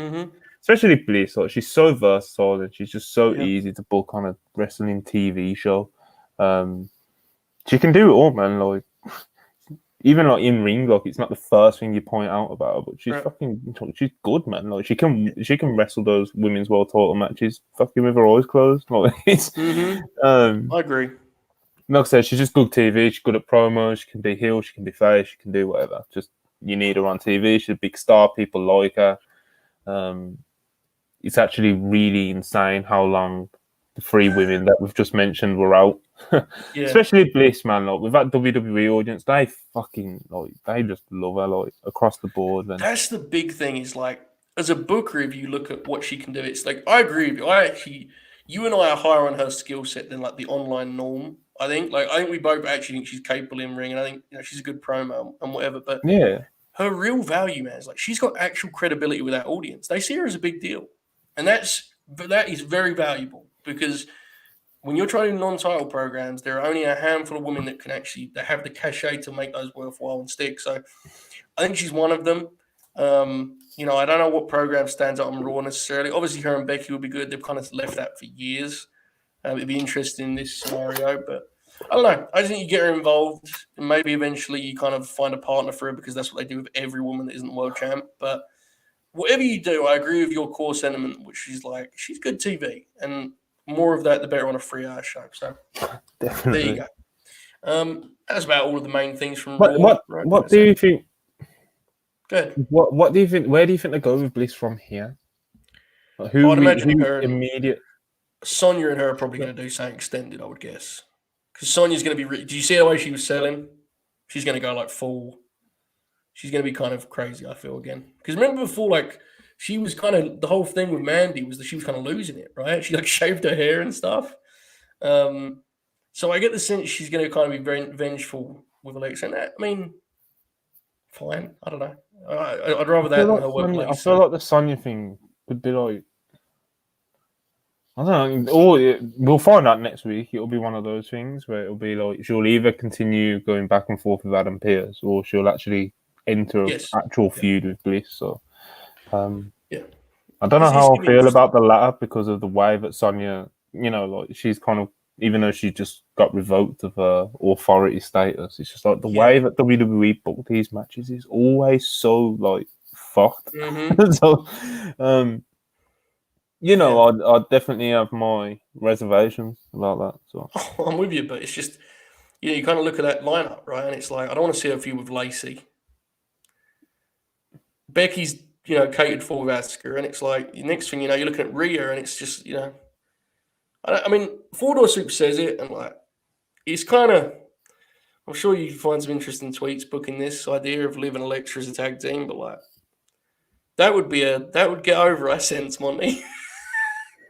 especially Bliss, like she's so versatile and she's just so easy to book on a wrestling TV show. She can do it all, man. Like even like in ring, like it's not the first thing you point out about her, but she's she's good, man. Like she can wrestle those women's world title matches, fucking with her eyes closed. Like it's, I agree. Like I said, she's just good TV. She's good at promos. She can be heel. She can be face. She can do whatever. Just you need her on TV. She's a big star. People like her. It's actually really insane how long the three women that we've just mentioned were out. Especially Bliss, man. Like with that WWE audience, they fucking they just love her across the board. Man. That's the big thing. Is like as a booker, if you look at what she can do, it's like I agree with you. You and I are higher on her skill set than like the online norm. I think we both actually think she's capable in ring, and I think she's a good promo and whatever. But her real value, man, is like she's got actual credibility with that audience. They see her as a big deal, and that is very valuable because when you're trying non-title programs, there are only a handful of women that have the cachet to make those worthwhile and stick. So I think she's one of them. I don't know what program stands out on Raw necessarily. Obviously, her and Becky would be good. They've kind of left that for years. It'd be interesting in this scenario, but I don't know. I just think you get her involved, and maybe eventually you kind of find a partner for her because that's what they do with every woman that isn't world champ. But whatever you do, I agree with your core sentiment, which is like she's good TV, and more of that, the better on a 3-hour show. So definitely, there you go. That's about all of the main things from Raw. What do you think? Good. What do you think? Where do you think they go with Bliss from here? Like, I'd imagine her immediate. Sonya and her are probably going to do something extended, I would guess. Because Sonya's going to be... Do you see the way she was selling? She's going to go full... She's going to be kind of crazy, I feel, again. Because remember before, she was kind of... The whole thing with Mandy was that she was kind of losing it, right? She, shaved her hair and stuff. So I get the sense she's going to kind of be very vengeful with Alexa. And that, I mean, fine. I don't know. I'd rather that than her workplace. I feel like the Sonya thing would be like... I don't know. Or we'll find out next week. It'll be one of those things where it'll be like she'll either continue going back and forth with Adam Pearce, or she'll actually enter an actual feud with Bliss. So, I don't know how I feel about the latter because of the way that Sonya, she's kind of, even though she just got revoked of her authority status, it's just like the way that WWE book these matches is always so fucked. So, I'd definitely have my reservations about that. So I'm with you, but it's just, you kind of look at that lineup, right? And it's like, I don't want to see a feud with Lacey. Becky's, catered for with Asuka, and it's like, the next thing you're looking at Rhea, and it's just, I mean, Four Door Soup says it, and it's kind of, I'm sure you find some interesting tweets booking this idea of living Alexa as a tag team, but that would get over, I sense, Monty.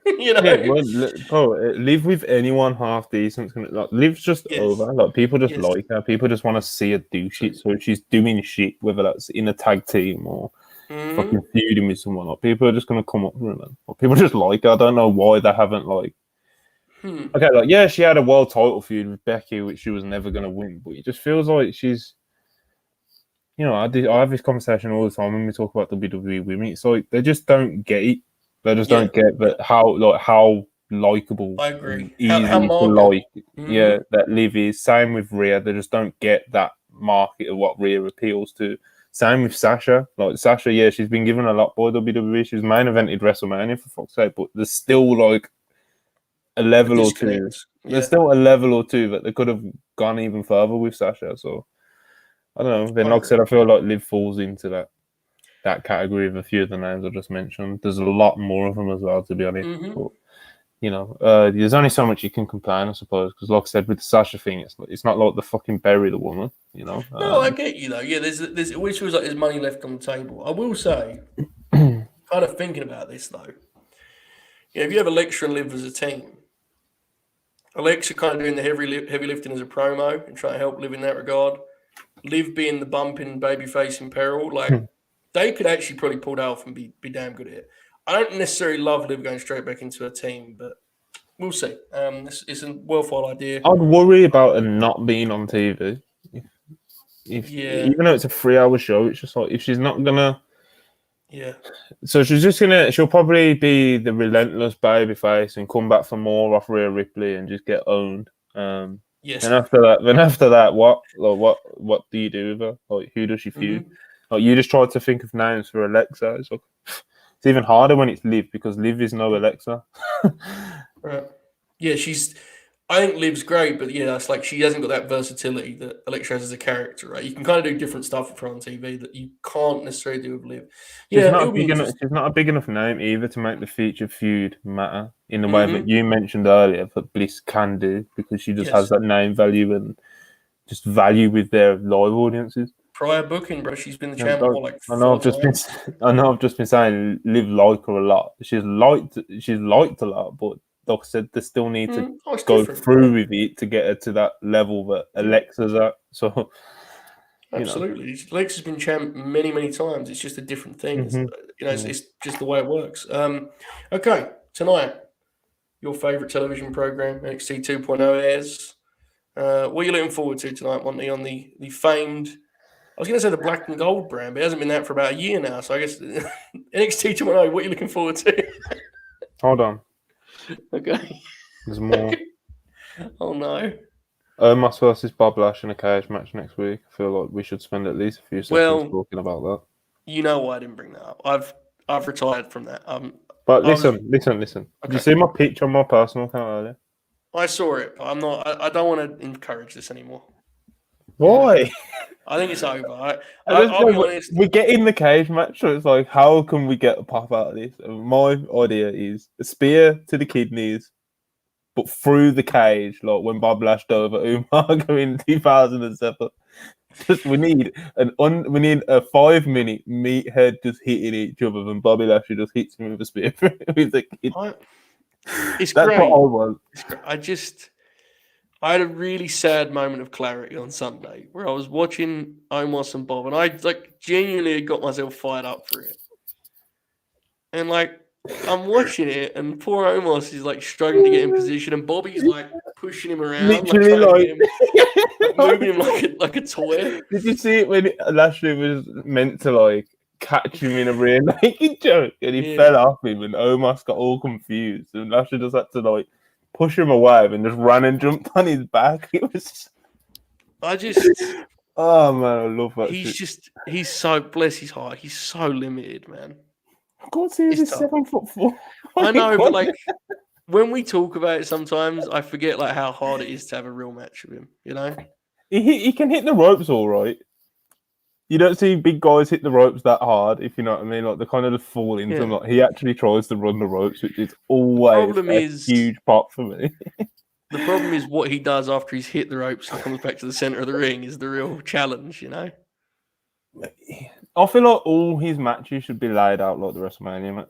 Live with anyone half decent. Liv's just over. People just like her. People just want to see her do shit. So if she's doing shit, whether that's in a tag team or fucking feuding with someone, people are just gonna come up with her. People just like her. I don't know why they haven't Okay, she had a world title feud with Becky, which she was never gonna win, but it just feels like she's you know, I have this conversation all the time when we talk about WWE women. It's like they just don't get it. They just don't get that how likable I and agree. How easy to market? like. Yeah, that Liv is. Same with Rhea. They just don't get that market of what Rhea appeals to. Same with Sasha. Like Sasha, yeah, she's been given a lot by WWE. She was main evented WrestleMania for fuck's sake, but there's still like a A level or two. disconnect. There's Yeah. still a level or two that they could have gone even further with Sasha. So I don't know. Then, like I said, I feel like Liv falls into that category of a few of the names I just mentioned. There's a lot more of them as well, to be honest. But you know, there's only so much you can complain, I suppose, because like I said, with the Sasha thing, it's not like the fucking bury the woman, you know. No, I get you though. Yeah, there's it always feels like there's money left on the table. I will say, kind of thinking about this though. Yeah, if you have Alexa and Liv as a team, Alexa kind of doing the heavy lifting as a promo and trying to help Liv in that regard. Liv being the bumping babyface in peril, like they could actually probably pull that off and be damn good at it. I don't necessarily love Liv going straight back into a team, but we'll see. It's a worthwhile idea. I'd worry about her not being on TV. If Yeah, even though it's a 3 hour show, it's just like if she's not gonna. yeah, So she'll probably be the relentless babyface and come back for more off Rhea Ripley and just get owned. yes. And after that, what do you do with her? Like, who does she feud? Like, you just tried to think of names for Alexa. It's like, it's even harder when it's Liv because Liv is no Alexa. Right. Yeah, I think Liv's great, but yeah, that's like she hasn't got that versatility that Alexa has as a character, right? You can kind of do different stuff with her on TV that you can't necessarily do with Liv. Yeah, it'll be interesting. She's not a big enough name either to make the feature feud matter in the way that Mm-hmm. you mentioned earlier that Bliss can do because she just has Yes. that name value and just value with their live audiences. Prior booking, bro. She's been the And champ for like I know 4 times. I know I've just been saying Liv like her a lot. She's liked a lot, but like I said, they still need to Oh, it's go different. through with it to get her to that level that Yeah, Alexa's at. So you know, absolutely. Alexa's been champ many, many times. It's just a different thing. mm-hmm. It's just the way it works. Okay, tonight, your favorite television program, NXT 2.0 airs. What are you looking forward to tonight, Monty, on the famed, I was going to say the black and gold brand, but it hasn't been that for about a year now. So I guess NXT 2.0, what are you looking forward to? Hold on, Okay. there's more. Oh, no. Omos versus Bob Lash in a cage match next week. I feel like we should spend at least a few seconds Well, talking about that. you know why I didn't bring that up. I've retired from that. But I was listen. Did you see my pitch on my personal account earlier? I saw it, but I'm not. I don't want to encourage this anymore. Why? I think it's over. I'll be honest. We get in the cage match, so it's like, how can we get a pop out of this? And my idea is a spear to the kidneys, but through the cage, like when Bob lashed over Umaga in 2007. We need we need a 5-minute meathead just hitting each other, and Bobby Lashley just hits him with a spear. With the kid. It's That's great. what I want. I had a really sad moment of clarity on Sunday where I was watching Omos and Bob, and I genuinely got myself fired up for it. And I'm watching it, and poor Omos is struggling to get in position, and Bobby's pushing him around, Literally, moving him like a toy. Did you see it when Lashley was meant to catch him in a rear naked joke, and he fell off him, and Omos got all confused, and Lashley just had to push him away and just ran and jumped on his back. It was. Oh man, I love that. He's so bless his heart. He's so limited, man. God, he's 7'4". I know, but when we talk about it, sometimes I forget how hard it is to have a real match with him. You know, he can hit the ropes all right. You don't see big guys hit the ropes that hard, if you know what I mean. They kind of just fall into them. He actually tries to run the ropes, which is always a huge pop for me. The problem is what he does after he's hit the ropes and comes back to the center of the ring is the real challenge, you know? I feel like all his matches should be laid out like the WrestleMania match.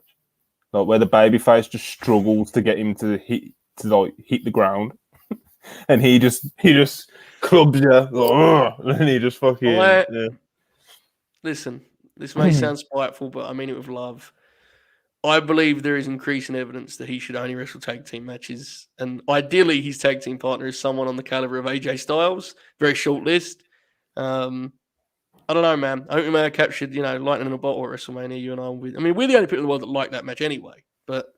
Where the babyface just struggles to get him to hit the ground. And he just clubs you, and he just fucking... Listen, this may sound spiteful, but I mean it with love. I believe there is increasing evidence that he should only wrestle tag team matches. And ideally, his tag team partner is someone on the caliber of AJ Styles. Very short list. I don't know, man. I think we may have captured, lightning in a bottle at WrestleMania. You and I. We're the only people in the world that like that match anyway. But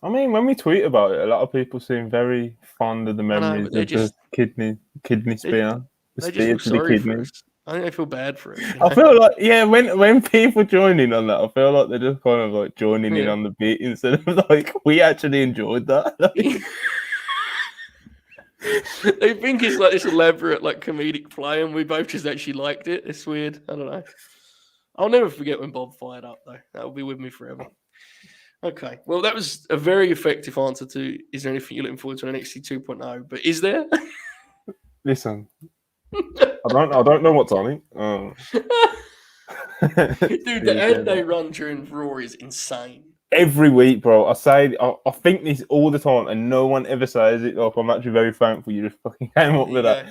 I mean, when we tweet about it, a lot of people seem very fond of the I know, memories but of the kidney spear, the they just spear feel to the sorry for kidney. us. I think they feel bad for us. I feel like, when people join in on that, I feel like they're just kind of like joining in on the beat instead of like, we actually enjoyed that. They think it's like this elaborate, like comedic play, and we both just actually liked it. It's weird. I don't know. I'll never forget when Bob fired up, though. That will be with me forever. Okay. Well, that was a very effective answer to, is there anything you're looking forward to on NXT 2.0? But is there? Listen, I don't know what's on it. Dude, the ad they run during Raw is insane. Every week, bro. I think this all the time, and no one ever says it. Like, I'm actually very thankful you just fucking came up with that.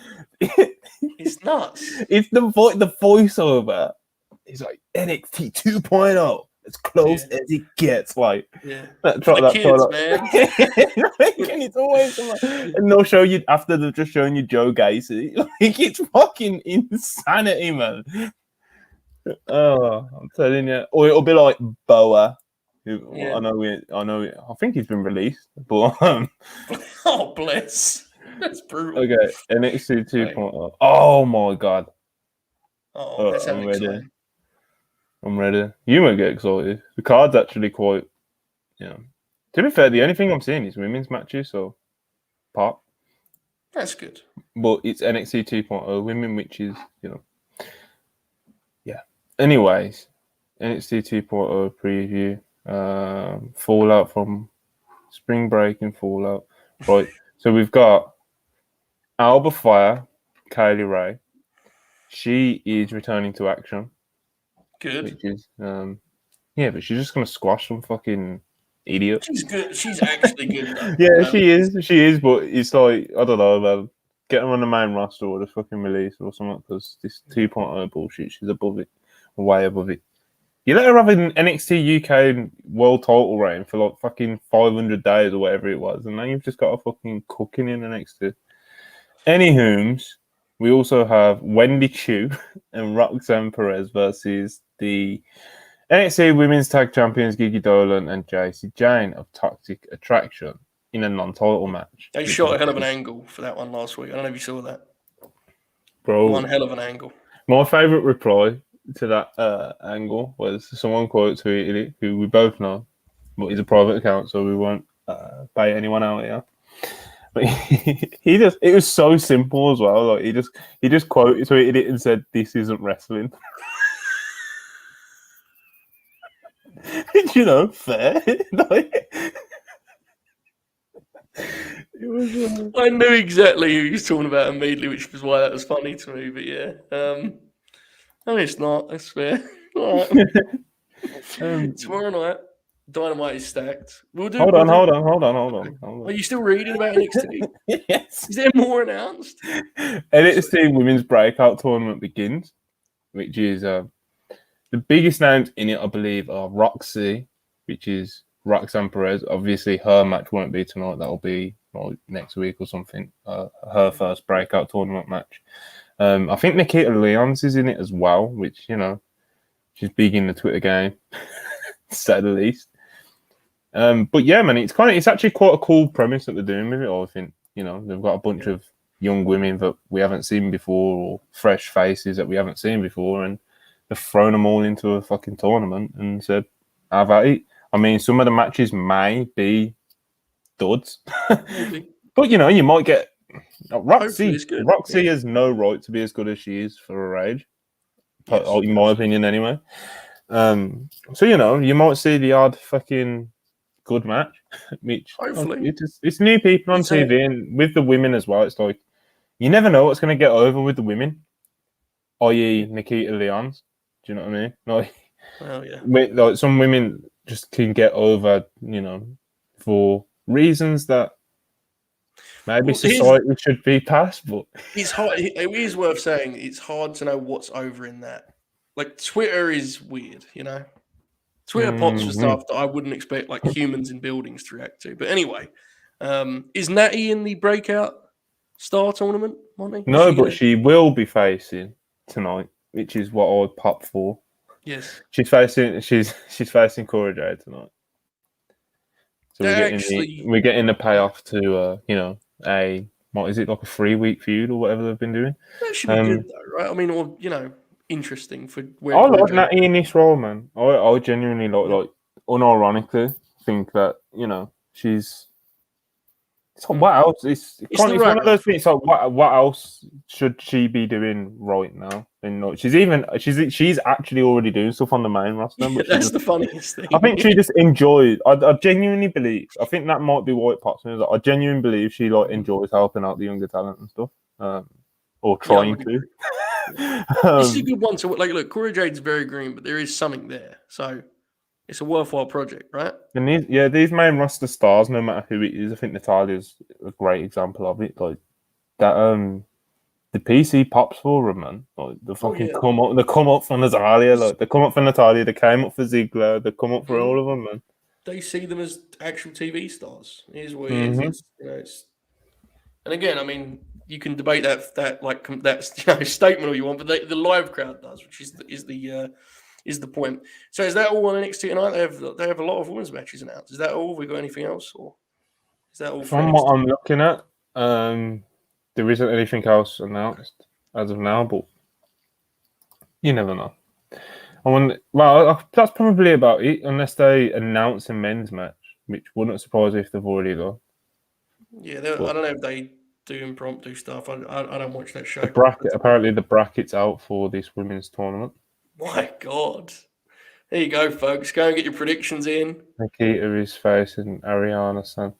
It's nuts. It's the voiceover. It's like NXT 2.0. As close as it gets. Like, man. And it's always like, and they'll show you after they've just shown you Joe Gacy. Like, it's fucking insanity, man. Oh, I'm telling you. Or it'll be like Boa. I think he's been released, but oh bless, that's brutal. Okay, NXT 2.0. Oh my god! That's I'm ready. I'm ready. You might get excited. The card's actually quite. To be fair, the only thing I'm seeing is women's matches, so pop. That's good. But it's NXT 2.0 women, which is yeah. Anyways, NXT 2.0 preview. Fallout from spring break and Fallout. Right. So we've got Alba Fire, Kaylee Ray. She is returning to action. Good. Which is but she's just gonna squash some fucking idiot. She's good. She's actually good though. Yeah, she is, but it's like, I don't know, man. Get her on the main roster or the fucking release or something, because this 2.0 bullshit, she's above it. Way above it. You let her have an NXT UK world title reign for like fucking 500 days or whatever it was, and now you've just got a fucking cooking in the NXT. Anywho, we also have Wendy Chu and Roxanne Perez versus the NXT Women's Tag Champions Gigi Dolan and JC Jane of Toxic Attraction in a non-title match. They shot a hell of an angle for that one last week. I don't know if you saw that. Bro. One hell of an angle. My favourite reply to that angle was someone quote tweeted it, who we both know, but he's a private account, so we won't bait anyone out here. But it was so simple as well. Like he just quote tweeted it and said, "This isn't wrestling." Fair. It was. I knew exactly who he was talking about immediately, which was why that was funny to me. But yeah, no, it's not. That's fair. All right. Tomorrow night, Dynamite is stacked. Hold on. Are you still reading about NXT? Yes. Is there more announced? NXT Women's Breakout Tournament begins, which is the biggest names in it, I believe, are Roxy, which is Roxanne Perez. Obviously, her match won't be tonight. That'll be like next week or something. Her first breakout tournament match. I think Nikita Lyons is in it as well, which, she's big in the Twitter game, to say the least. But yeah, man, it's actually quite a cool premise that they're doing with it all. I think, they've got a bunch of young women that we haven't seen before, or fresh faces that we haven't seen before, and they've thrown them all into a fucking tournament and said, have at it. I mean, some of the matches may be duds, but you might get Roxy. Roxy has no right to be as good as she is for her age, in my opinion, anyway. So you might see the odd fucking good match, which hopefully it's new people on TV, and with the women as well. It's like you never know what's going to get over with the women, i.e., Nikita Lyons. Do you know what I mean? Like some women just can get over, for reasons that maybe society should be past, but it's hard. It is worth saying it's hard to know what's over in that. Like Twitter is weird, Twitter pops for stuff that I wouldn't expect like humans in buildings to react to. But anyway, is Natty in the breakout star tournament, Monty? No, but she will be facing tonight which is what I would pop for. Yes. She's facing Cora Jade tonight. So we're getting the payoff to what is it, like a 3-week feud or whatever they've been doing. That should be good though, right? I mean, or interesting for where I Cora like Jade. Natty in this role, man. I genuinely like unironically think that she's. It's like, what else? It's one of those things. It's like, what else should she be doing right now? And she's actually already doing stuff on the main roster. But that's the funniest thing. I think she just enjoys. I genuinely believe. I think that might be why it pops me. Like, I genuinely believe she enjoys helping out the younger talent and stuff, or trying to. This is a good one. So, look, Cora Jade's very green, but there is something there. So. It's a worthwhile project, right? And these main roster stars, no matter who it is, I think Natalia's a great example of it. Like that, the PC pops for them, man. Like they come up for Natalia, like they come up for Natalia, they came up for Ziggler, they come up for all of them, man. They see them as actual TV stars. Here's what it is. It's, and again, I mean, you can debate that statement all you want, but the live crowd does, which is the point. So is that all on NXT tonight? They have a lot of women's matches announced. Is that all? Have we got anything else, or is that all? From what I'm looking at, there isn't anything else announced as of now, but you never know. That's probably about it, unless they announce a men's match, which wouldn't surprise me if they've already done. Yeah, I don't know if they do impromptu stuff. I don't watch that show. Apparently the bracket's out for this women's tournament. My God. There you go, folks. Go and get your predictions in. Nikita is facing Ariana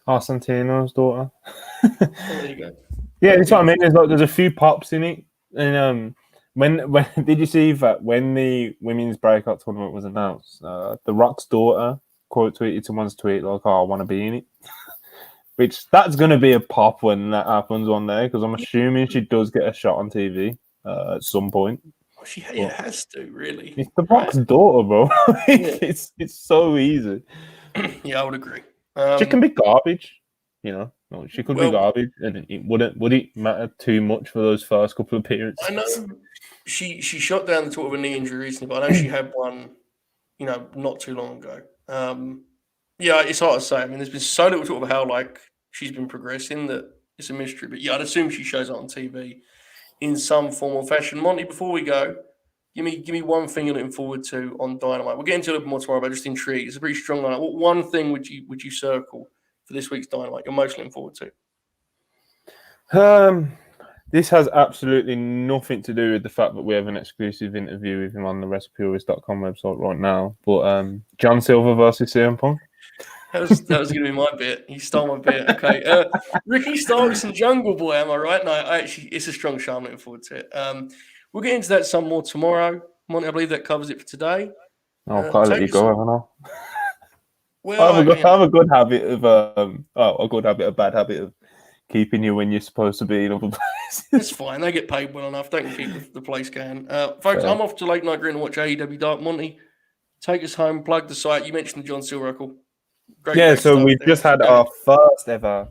Santino's daughter. There you go. Yeah, that's what I mean. There's a few pops in it. And when did you see that when the women's breakout tournament was announced, The Rock's daughter quote tweeted someone's tweet like, "Oh, I want to be in it." Which that's going to be a pop when that happens one day, because I'm assuming she does get a shot on TV at some point. Well, she has to, really. It's The Rock's daughter, bro. It's so easy. Yeah, I would agree. She can be garbage, No, she could be garbage, and would it matter too much for those first couple of appearances? I know she shot down the top of a knee injury recently, but I know she had one, not too long ago. Yeah, it's hard to say. I mean, there's been so little talk about how she's been progressing that it's a mystery. But yeah, I'd assume she shows up on TV in some form or fashion. Monty, before we go, give me one thing you're looking forward to on Dynamite. We'll get into a little bit more tomorrow, but just intrigued. It's a pretty strong lineup. What one thing would you circle for this week's Dynamite you're most looking forward to? This has absolutely nothing to do with the fact that we have an exclusive interview with him on the WrestlePurist.com website right now. But John Silver versus CM Punk. That was going to be my bit. He stole my bit. Okay. Ricky Starks and Jungle Boy, am I right? No, it's a strong show. I'm looking forward to it. We'll get into that some more tomorrow. Monty, I believe that covers it for today. I've got to let you go, haven't I? Well, I have a good habit of a bad habit of keeping you when you're supposed to be in other places. That's fine. They get paid well enough. They can keep the place going. Folks, I'm off to Late Night Green to watch AEW Dark. Monty, take us home. Plug the site. You mentioned the John Silver. So we've just had our first ever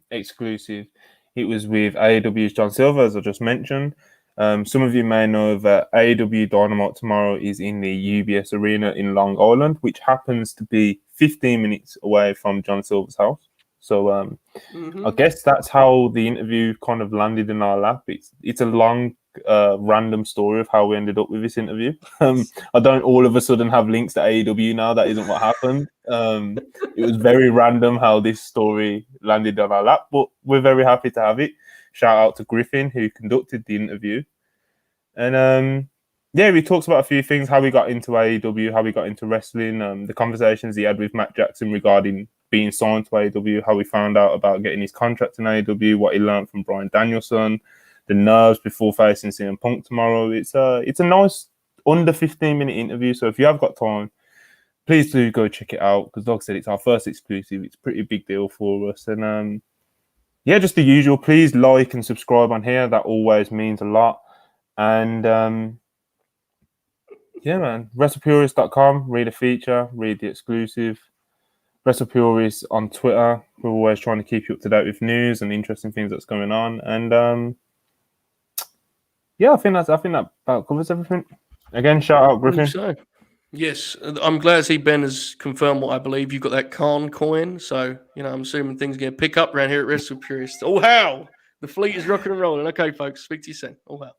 exclusive. It was with AEW's John Silver, as I just mentioned. Some of you may know that AEW Dynamite tomorrow is in the UBS Arena in Long Island, which happens to be 15 minutes away from John Silver's house. So I guess that's how the interview kind of landed in our lap. It's a long, random story of how we ended up with this interview. I don't all of a sudden have links to AEW now. That isn't what happened. It was very random how this story landed on our lap, but we're very happy to have it. Shout out to Griffin, who conducted the interview. And he talks about a few things, how we got into AEW, how we got into wrestling, the conversations he had with Matt Jackson regarding being signed to AEW, how we found out about getting his contract in AEW, what he learned from Bryan Danielson, the nerves before facing CM Punk tomorrow. It's a nice under 15-minute interview, so if you have got time, please do go check it out, because like I said, it's our first exclusive. It's a pretty big deal for us. And just the usual. Please like and subscribe on here. That always means a lot. And man, WrestlePurist.com, read a feature, read the exclusive. WrestlePurist on Twitter. We're always trying to keep you up to date with news and interesting things that's going on. And yeah, I think that about covers everything. Again, shout out Griffin. So, yes, I'm glad to see Ben has confirmed what I believe. You've got that Khan coin, so I'm assuming things are going to pick up around here at Wrestle Purist. Oh, how the fleet is rocking and rolling. Okay, folks, speak to you soon. Oh, how.